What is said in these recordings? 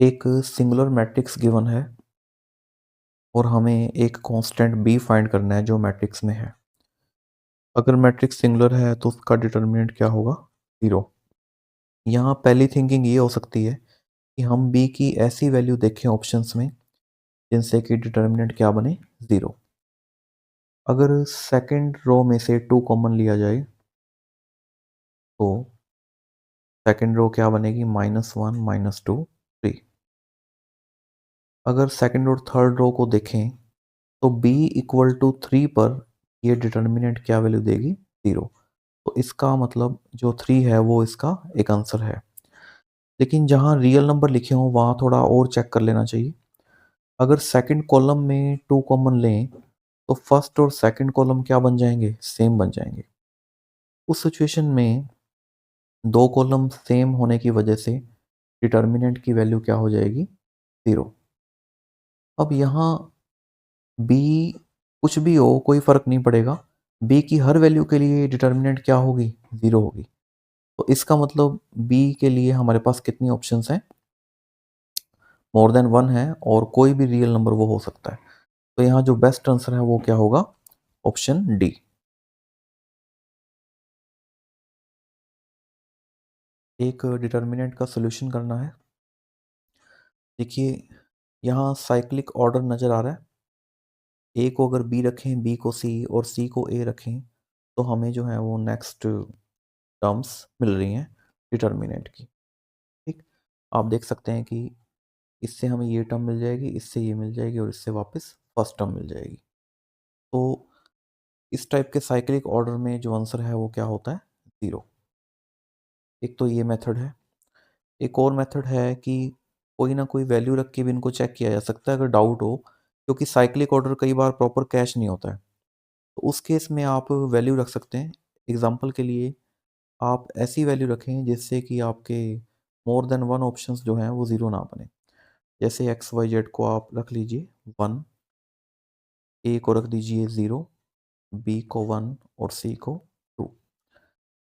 एक singular matrix given है और हमें एक कांस्टेंट b फाइंड करना है जो मैट्रिक्स में है। अगर मैट्रिक्स सिंगुलर है तो उसका डिटर्मिनेंट क्या होगा? 0। यहाँ पहली थिंकिंग ये हो सकती है कि हम b की ऐसी वैल्यू देखें ऑप्शंस में जिनसे कि डिटर्मिनेंट क्या बने? 0। अगर सेकंड रो में से 2 कॉमन लिया जाए तो सेकंड रो क्या बनेगी? -1 -2 3। अगर सेकंड और थर्ड रो को देखें तो b इक्वल टू 3 पर ये डिटर्मिनेंट क्या वैल्यू देगी? 0। तो इसका मतलब जो 3 है वो इसका एक आंसर है। लेकिन जहाँ रियल नंबर लिखे हों वहाँ थोड़ा और चेक कर लेना चाहिए। अगर सेकंड कॉलम में 2 कॉमन लें तो फर्स्ट और सेकंड कॉलम क्या बन जाएंगे? सेम बन जाएंगे। उस सिचुएशन में 2 कॉलम सेम होने की वजह से डिटर्मिनेंट की वैल्यू क्या हो जाएगी? 0। अब यहाँ b कुछ भी हो कोई फ़र्क नहीं पड़ेगा। b की हर वैल्यू के लिए डिटर्मिनेंट क्या होगी? 0 होगी। तो इसका मतलब b के लिए हमारे पास कितनी ऑप्शंस हैं? मोर देन 1 है और कोई भी रियल नंबर वो हो सकता है। तो यहाँ जो बेस्ट आंसर है वो क्या होगा? Option D. एक डिटर्मिनेंट का सॉल्यूशन करना है। देखिए यहाँ साइक्लिक ऑर्डर नज़र आ रहा है। ए को अगर बी रखें, बी को सी और सी को ए रखें तो हमें जो है वो नेक्स्ट टर्म्स मिल रही हैं डिटर्मिनेंट की। ठीक, आप देख सकते हैं कि इससे हमें ये टर्म मिल जाएगी, इससे ये मिल जाएगी और इससे वापस फर्स्ट टर्म मिल जाएगी। तो इस टाइप के साइक्लिक ऑर्डर में जो आंसर है वो क्या होता है? 0। एक तो ये मेथड है। एक और मेथड है कि कोई ना कोई वैल्यू रख के भी इनको चेक किया जा सकता है अगर डाउट हो, क्योंकि साइक्लिक ऑर्डर कई बार प्रॉपर कैश नहीं होता है। तो उस केस में आप वैल्यू रख सकते हैं। एग्जांपल के लिए आप ऐसी वैल्यू रखें जिससे कि आपके मोर देन 1 ऑप्शंस जो हैं वो 0 ना बने। जैसे एक्स वाई जेड को आप रख लीजिए 1, ए को रख दीजिए 0, बी को 1 और सी को 2।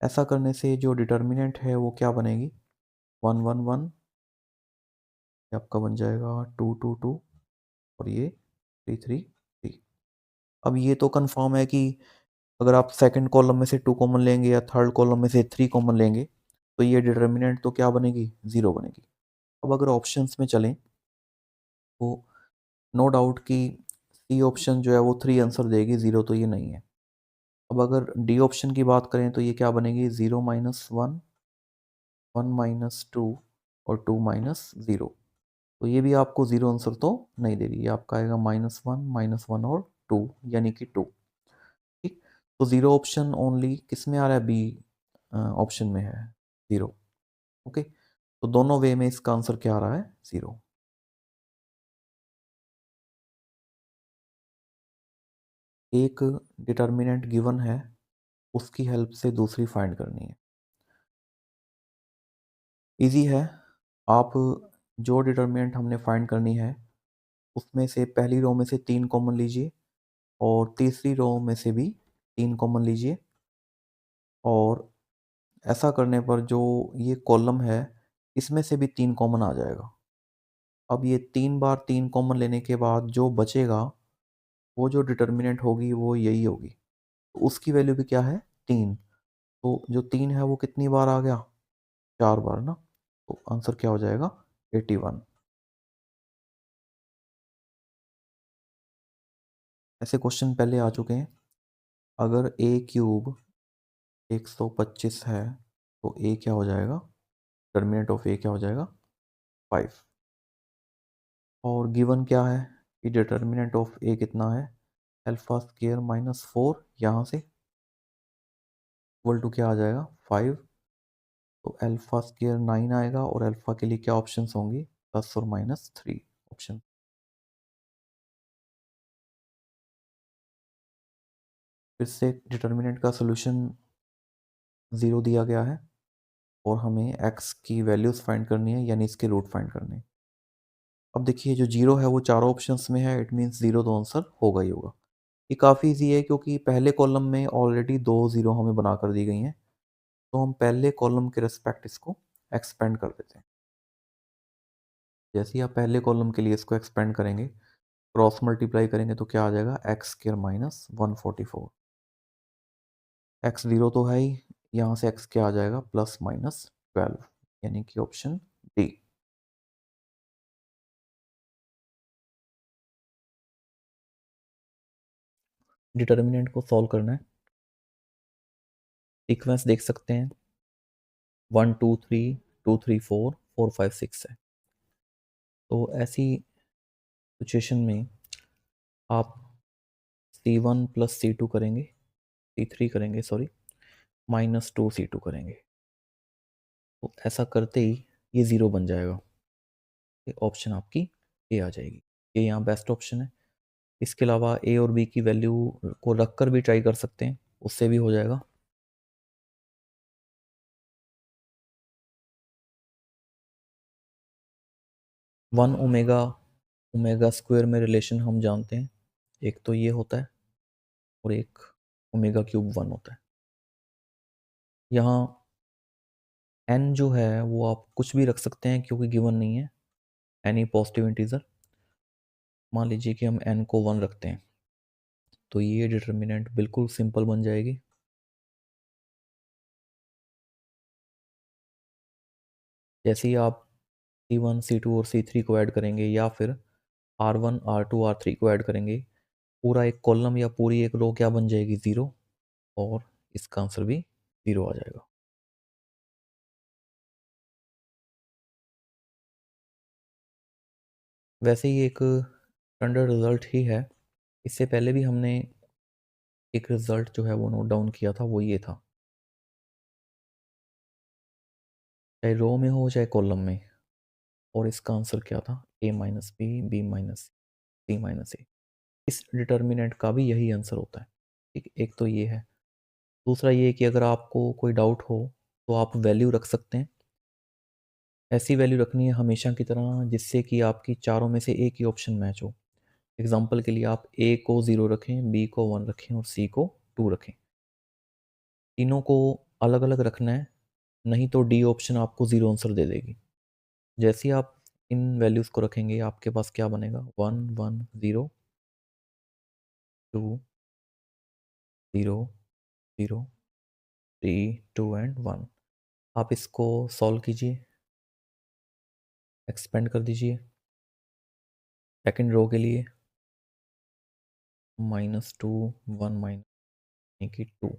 ऐसा करने से जो डिटर्मिनेंट है वो क्या बनेगी? 1 1 1, ये आपका बन जाएगा 2 2 2 और ये 3 3 3। अब ये तो कंफर्म है कि अगर आप सेकंड कॉलम में से 2 कॉमन लेंगे या थर्ड कॉलम में से 3 कॉमन लेंगे तो ये डिटर्मिनेंट तो क्या बनेगी? 0 बनेगी। अब अगर ऑप्शंस में चलें तो नो डाउट कि सी ऑप्शन जो है वो 3 आंसर देगी, 0 तो ये नहीं है। अब अगर डी ऑप्शन की बात करें तो ये क्या बनेगी? 0 -1, 1 -2 और 2 -0। तो ये भी आपको 0 आंसर तो नहीं दे रही, ये आपका आएगा -1 और 2 यानी कि 2। ठीक, तो 0 ऑप्शन ओनली किस में आ रहा है? बी ऑप्शन में है 0। ओके, तो दोनों वे में इसका आंसर क्या आ रहा है? 0। एक डिटर्मिनेंट गिवन है, उसकी हेल्प से दूसरी फाइंड करनी है। ईज़ी है। आप जो डिटर्मिनेंट हमने फाइंड करनी है उसमें से पहली रो में से 3 कॉमन लीजिए और तीसरी रो में से भी 3 कॉमन लीजिए और ऐसा करने पर जो ये कॉलम है इसमें से भी 3 कॉमन आ जाएगा। अब ये 3 बार 3 कॉमन लेने के बाद जो बचेगा वो जो डिटर्मिनेंट होगी वो यही होगी। तो उसकी वैल्यू भी क्या है? 3। तो जो 3 है वो कितनी बार आ गया? 4 बार ना। तो आंसर क्या हो जाएगा? 81। ऐसे क्वेश्चन पहले आ चुके हैं। अगर a क्यूब 125 है तो a क्या हो जाएगा? डिटर्मिनेंट ऑफ a क्या हो जाएगा? 5। और गिवन क्या है कि डिटर्मिनेंट ऑफ a कितना है? अल्फा स्क्वायर -4 यहाँ से इक्वल टू क्या आ जाएगा? 5। तो अल्फा स्क्वायर 9 आएगा और अल्फा के लिए क्या ऑप्शंस होंगी? प्लस और -3 ऑप्शन। फिर से डिटर्मिनेंट का सोल्यूशन 0 दिया गया है और हमें x की वैल्यूज फाइंड करनी है यानी इसके रूट फाइंड करने हैं। अब देखिए जो 0 है वो चारों ऑप्शंस में है, इट मीन्स 0 तो आंसर होगा ही होगा। ये काफ़ी ईजी है क्योंकि पहले कॉलम में ऑलरेडी 2 0 हमें बना कर दी गई हैं। तो हम पहले कॉलम के रिस्पेक्ट इसको एक्सपेंड कर देते हैं। जैसे ही आप पहले कॉलम के लिए इसको एक्सपेंड करेंगे, क्रॉस मल्टीप्लाई करेंगे तो क्या आ जाएगा, एक्स स्क्वायर माइनस 144। एक्स 0 तो है ही, यहाँ से एक्स क्या आ जाएगा, प्लस माइनस 12, यानी कि ऑप्शन डी। डिटर्मिनेंट को सॉल्व करना है। सीक्वेंस देख सकते हैं, 1 2 3 2 3 4 4 5 6 है। तो ऐसी सिचुएशन में आप C1 प्लस C2 करेंगे, C3 करेंगे सॉरी, माइनस 2 C2 करेंगे। तो ऐसा करते ही ये 0 बन जाएगा। ये ऑप्शन आपकी ए आ जाएगी। ये यहाँ बेस्ट ऑप्शन है। इसके अलावा ए और बी की वैल्यू को रखकर भी ट्राई कर सकते हैं, उससे भी हो जाएगा। वन ओमेगा ओमेगा स्क्वायर में रिलेशन हम जानते हैं, एक तो ये होता है और एक ओमेगा क्यूब 1 होता है। यहाँ n जो है वो आप कुछ भी रख सकते हैं क्योंकि गिवन नहीं है, एनी पॉजिटिव इंटीजर। मान लीजिए कि हम n को 1 रखते हैं, तो ये डिटर्मिनेंट बिल्कुल सिंपल बन जाएगी। जैसे ही आप C1 C2 और C3 को ऐड करेंगे या फिर R1 R2 R3 को ऐड करेंगे, पूरा एक कॉलम या पूरी एक रो क्या बन जाएगी, 0, और इसका आंसर भी 0 आ जाएगा। वैसे ही एक स्टैंडर्ड रिजल्ट ही है, इससे पहले भी हमने एक रिजल्ट जो है वो नोट डाउन किया था, वो ये था, चाहे रो में हो चाहे कॉलम में, और इसका आंसर क्या था, a minus B, B minus C minus A. इस डिटर्मिनेंट का भी यही आंसर होता है। ठीक, एक तो ये है। दूसरा ये कि अगर आपको कोई डाउट हो तो आप वैल्यू रख सकते हैं। ऐसी वैल्यू रखनी है हमेशा की तरह जिससे कि आपकी चारों में से एक ही ऑप्शन मैच हो। एग्जाम्पल के लिए आप ए को 0 रखें, बी को 1 रखें और सी को 2 रखें। तीनों को अलग अलग रखना है, नहीं तो डी ऑप्शन आपको 0 आंसर दे देगी। जैसे ही आप इन वैल्यूज़ को रखेंगे आपके पास क्या बनेगा, 1 1 0 2 0 0 3 2 एंड 1। आप इसको सॉल्व कीजिए, एक्सपेंड कर दीजिए। सेकेंड रो के लिए -2 1 माइनस यानी कि 2।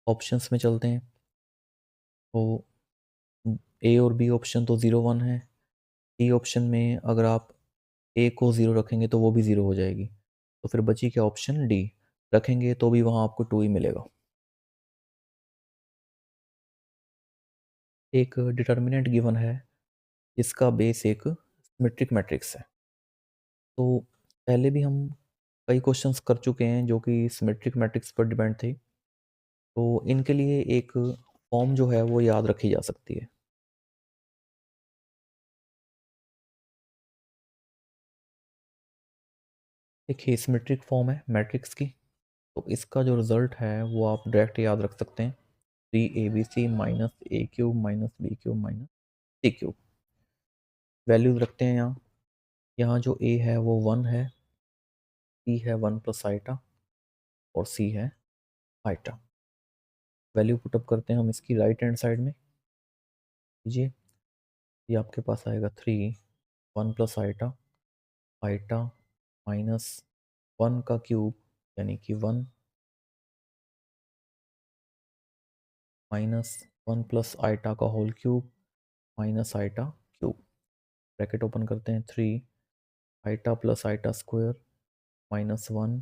ऑप्शंस में चलते हैं, तो ए और बी ऑप्शन तो 0 1 है। सी ऑप्शन में अगर आप ए को 0 रखेंगे तो वो भी 0 हो जाएगी, तो फिर बची क्या, ऑप्शन डी रखेंगे तो भी वहाँ आपको 2 ही मिलेगा। एक डिटर्मिनेंट गिवन है जिसका बेस एक सिमेट्रिक मैट्रिक्स है। तो पहले भी हम कई क्वेश्चंस कर चुके हैं जो कि सिमेट्रिक मैट्रिक्स पर डिपेंड थे, तो इनके लिए एक फॉर्म जो है वो याद रखी जा सकती है। एक ही सिमेट्रिक फॉर्म है मैट्रिक्स की, तो इसका जो रिजल्ट है वो आप डायरेक्ट याद रख सकते हैं, 3ABC minus A cube minus B cube minus C cube. Values रखते हैं यहाँ। यहाँ जो ए है वो 1 है, बी है 1 प्लस आइटा और सी है आइटा। वैल्यू पुटअप करते हैं हम इसकी राइट हैंड साइड में, लीजिए ये आपके पास आएगा 3 1 प्लस आइटा, आइटा माइनस 1 का क्यूब यानी कि 1 माइनस 1 प्लस आइटा का whole cube minus iota cube. Bracket open करते हैं, 3 eta plus eta square minus 1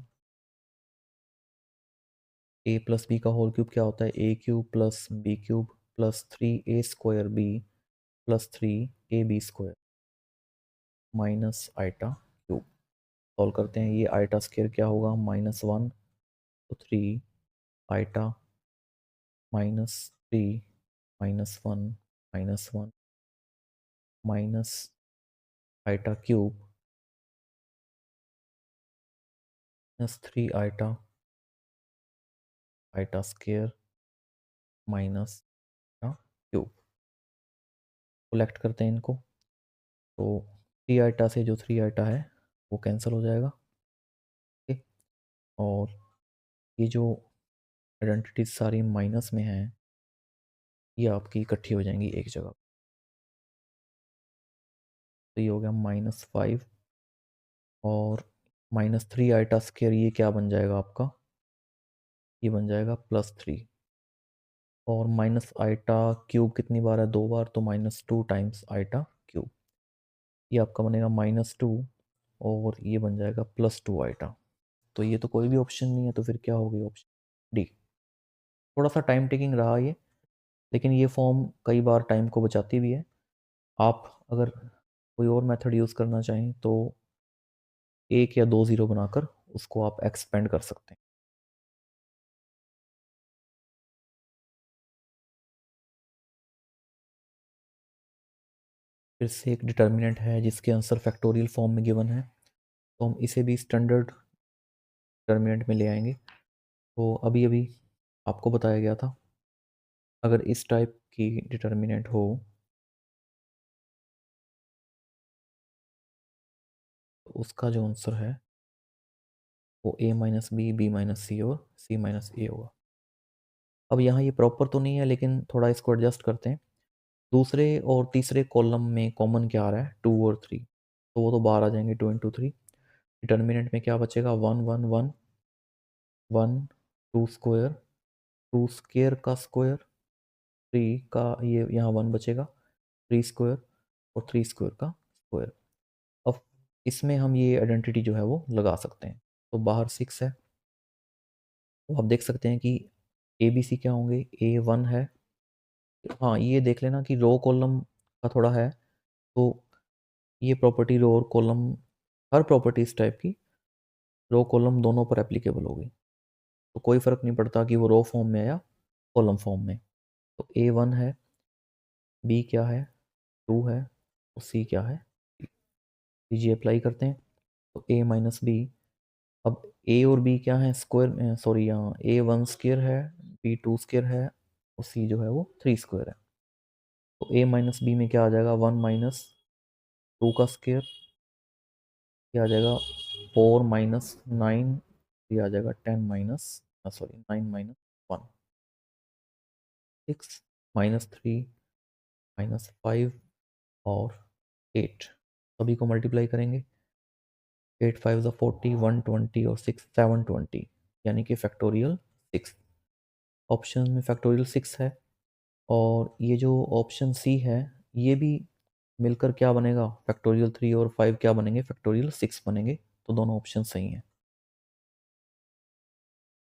A plus B का होल क्यूब क्या होता है, A cube plus B cube plus 3 A square B plus 3 AB square minus iota cube. Solve करते हैं, ये iota square क्या होगा, -1, तो 3 iota minus 3 -1 -1 minus iota cube -3 iota iota square minus iota cube. Collect करते हैं इनको, तो 3 आइटा से जो 3 आइटा है वो कैंसिल हो जाएगा। ओके, और ये जो आइडेंटिटीज सारी माइनस में हैं ये आपकी इकट्ठी हो जाएंगी एक जगह। तो ये हो गया -5 और -3 आइटा स्क्वायर, ये क्या बन जाएगा आपका, ये बन जाएगा +3। और माइनस आइटा क्यूब कितनी बार है, 2 बार, तो -2 टाइम्स आइटा क्यूब, ये आपका बनेगा -2 और ये बन जाएगा +2 आइटा। तो ये तो कोई भी ऑप्शन नहीं है, तो फिर क्या होगी, ऑप्शन डी। थोड़ा सा टाइम टेकिंग रहा ये, लेकिन ये फॉर्म कई बार टाइम को बचाती भी है। आप अगर कोई और मेथड यूज़ करना चाहें तो 1 या 2 ज़ीरो बनाकर उसको आप एक्सपेंड कर सकते हैं। फिर से एक डिटर्मिनेंट है जिसके आंसर फैक्टोरियल फॉर्म में गिवन है, तो हम इसे भी स्टैंडर्ड डिटर्मिनेंट में ले आएंगे। तो अभी अभी आपको बताया गया था, अगर इस टाइप की डिटर्मिनेंट हो तो उसका जो आंसर है वो a-b, b-c और c-a होगा। अब यहाँ ये प्रॉपर तो नहीं है, लेकिन थोड़ा इसको एडजस्ट करते हैं। दूसरे और तीसरे कॉलम में कॉमन क्या आ रहा है, 2 और 3, तो वो तो बाहर आ जाएंगे 2 इंटू 3। डिटर्मिनेंट में क्या बचेगा, 1 1 1 1 2 स्क्वायर, 2 स्क्वायर का स्क्वायर, 3 का ये यहाँ 1 बचेगा, 3 स्क्वायर और 3 स्क्वायर का स्क्वायर। अब इसमें हम ये आइडेंटिटी जो है वो लगा सकते हैं। तो बाहर 6 है, तो आप देख सकते हैं कि ए बी सी क्या होंगे, A1 है। हाँ, ये देख लेना कि रो कॉलम का थोड़ा है, तो ये प्रॉपर्टी रो और कॉलम, हर प्रॉपर्टी इस टाइप की रो कॉलम दोनों पर एप्लीकेबल होगी। तो कोई फ़र्क नहीं पड़ता कि वो रो फॉर्म में है या कॉलम फॉर्म में। तो A1 है, बी क्या है, 2 है, और सी क्या है, जी अप्लाई करते हैं। तो A-b, अब ए और बी क्या है, स्क्वायर, सॉरी यहाँ A1 स्क्वायर है, B2 स्क्वायर है और सी जो है वो 3 स्क्वायर है। तो A-b में क्या आ जाएगा, 1 माइनस 2 का स्क्वायर, ये आ जाएगा 4 माइनस 9, ये आ जाएगा 10 minus, sorry 9 minus 1, 6 minus 3 minus 5 और 8, सभी को मल्टीप्लाई करेंगे। 8 5 ज़ा 40, 120 और 6 720, यानी कि फैक्टोरियल 6। ऑप्शन में फैक्टोरियल 6 है, और ये जो ऑप्शन सी है ये भी मिलकर क्या बनेगा, फैक्टोरियल 3 और 5 क्या बनेंगे, फैक्टोरियल 6 बनेंगे। तो दोनों ऑप्शन सही हैं।